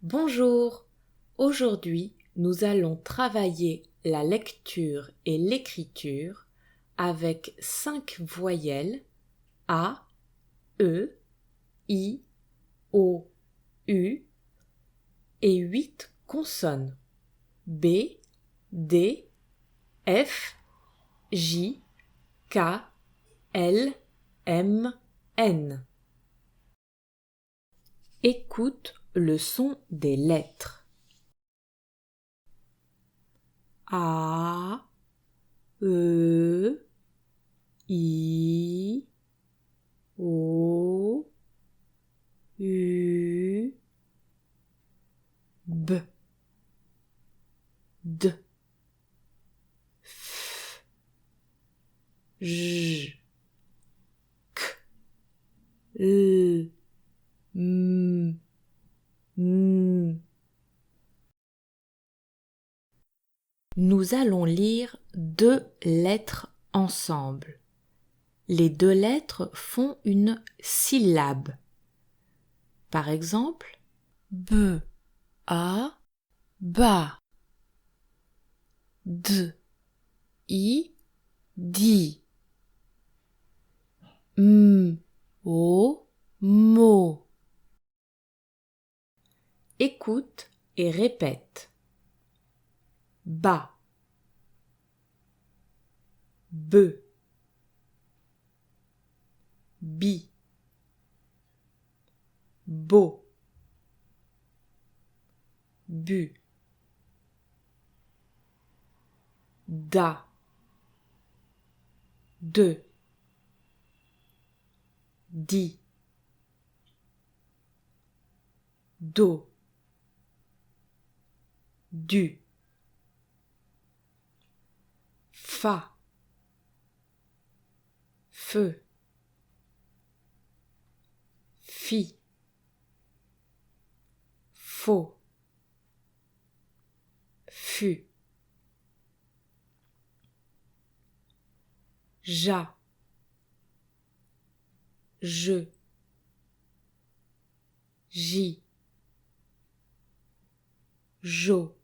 Bonjour, aujourd'hui nous allons travailler la lecture et l'écriture avec 5 voyelles A, E, I, O, U et 8 consonnes B, D, F, J, K, L, M, N. Écoute le son des lettres. A, E, I, O, U, B, D, F, J, K, L, M, N. Nous allons lire 2 lettres ensemble. Les 2 lettres font une syllabe. Par exemple, B, A, ba. D, I, di. M, O, mo. Écoute et répète. Ba, be, bi, bo, bu, da, de, di, do, du, fa, feu, fi, faux, fu, ja, je, ji, jo,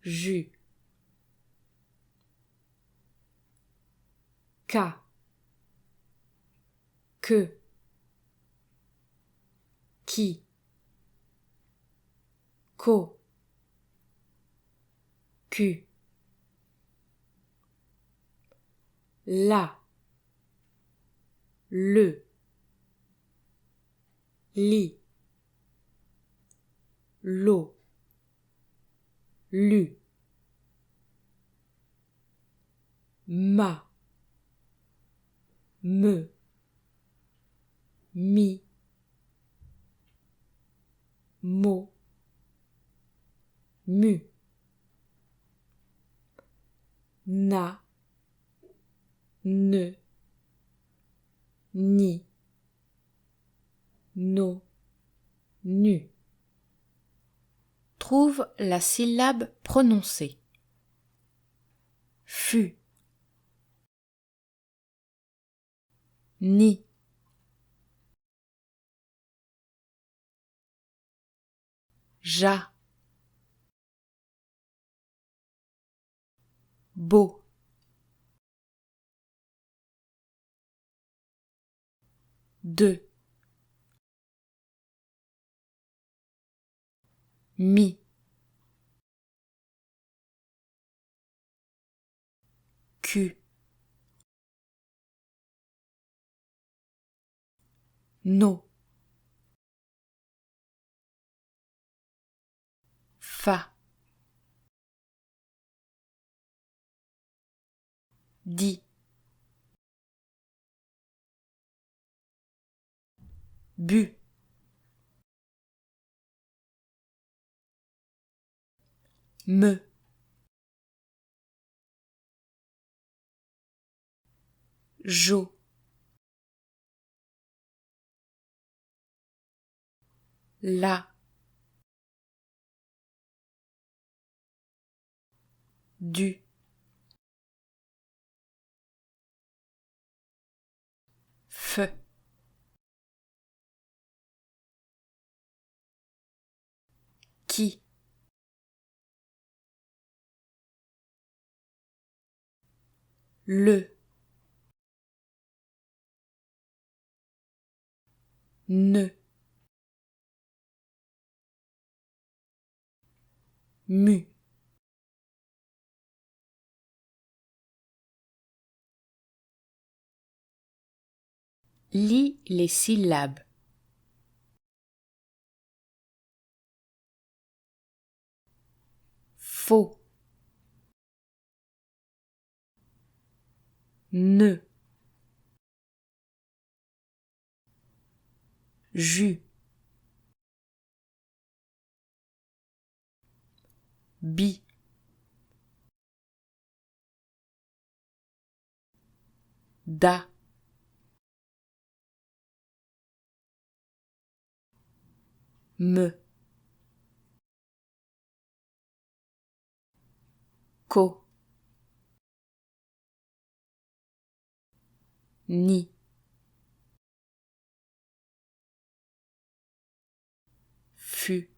ju, ka, que, qui, ko, ku, la, le, li, lo, lu, ma, me, mi, mo, mu, na, ne, ni, no, nu. Trouve la syllabe prononcée. Fut, ni, ja, beau, de, mi, cu, no, fa, di, bu, me, jo, la, du, fe. qui, le, ne, mu, lis les syllabes. Faux, ne, jus, bi, da, me, ko, ni, fut,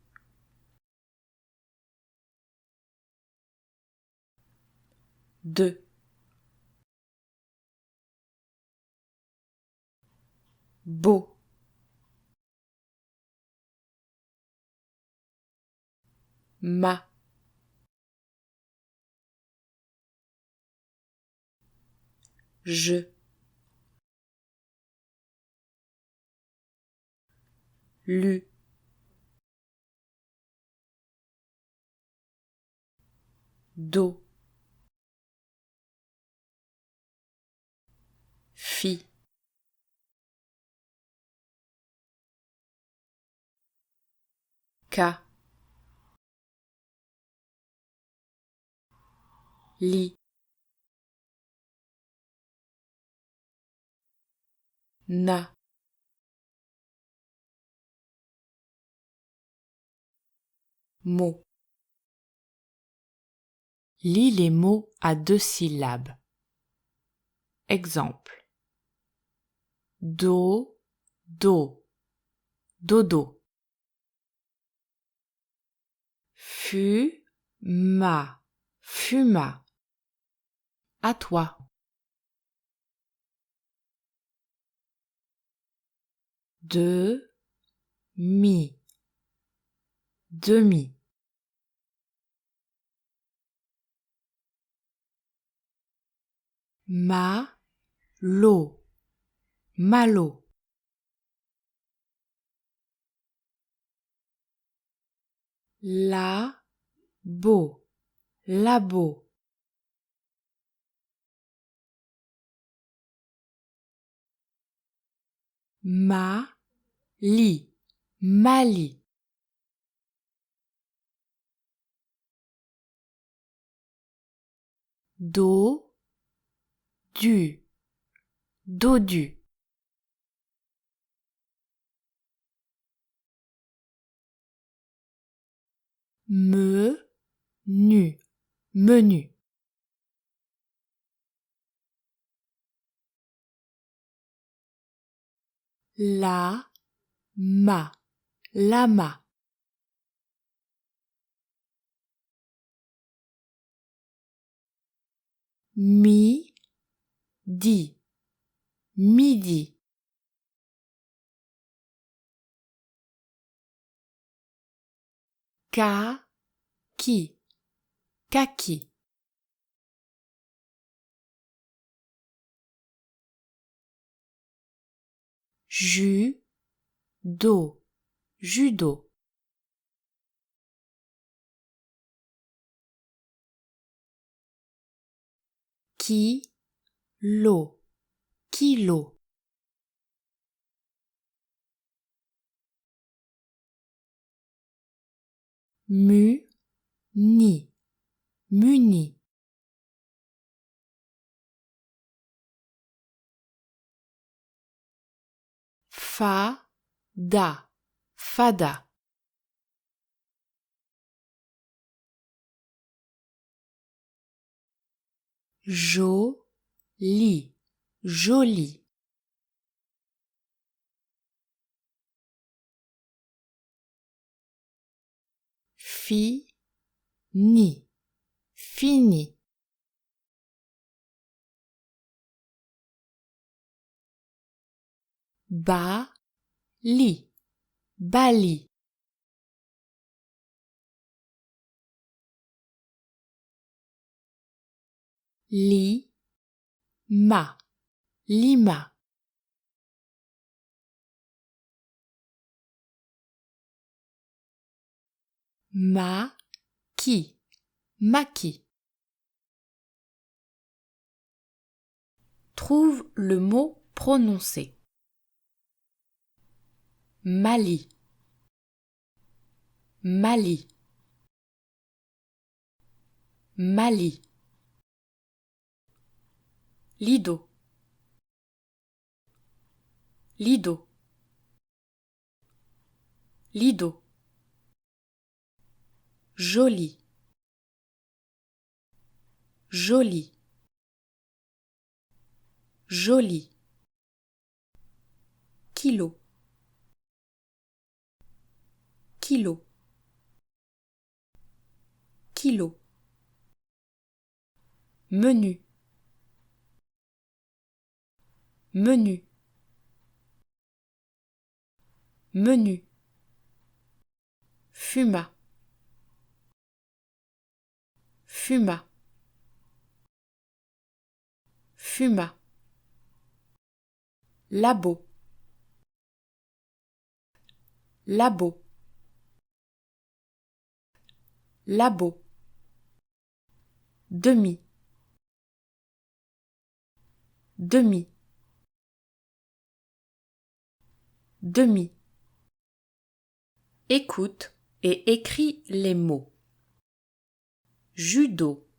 de, beau, ma, je, lu, do, fi, ka, li, na, mot. Lis les mots à 2 syllabes. Exemple. Do, do, dodo. Fuma, fuma. À toi. Demi, demi. Malo, malo. Labo, labo. Mali, Mali. Dodu, dodu. Menu, menu. Lama, lama. Midi, midi. Kaki, kaki. Judo, judo. Kilo, kilo. Muni, muni. Fada, fada. Joli, joli. Ni, fini. Li, Bali. Lima. Maki. Trouve le mot prononcé. Mali. Lido. Joli. Kilo. Menu. Fuma. Labo. Demi. Écoute et écris les mots. Judo.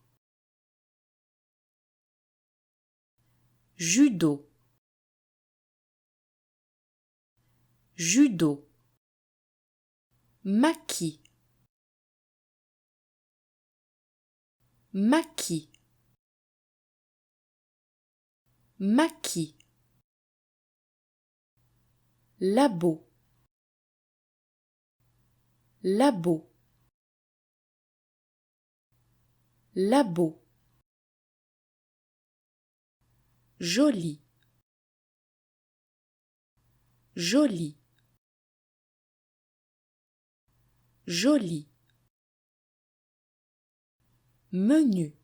Maquis. Labo. Joli. Menu.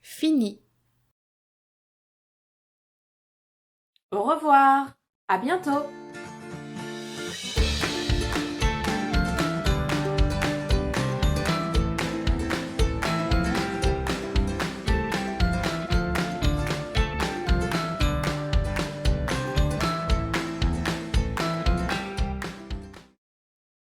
Fini. Au revoir, à bientôt.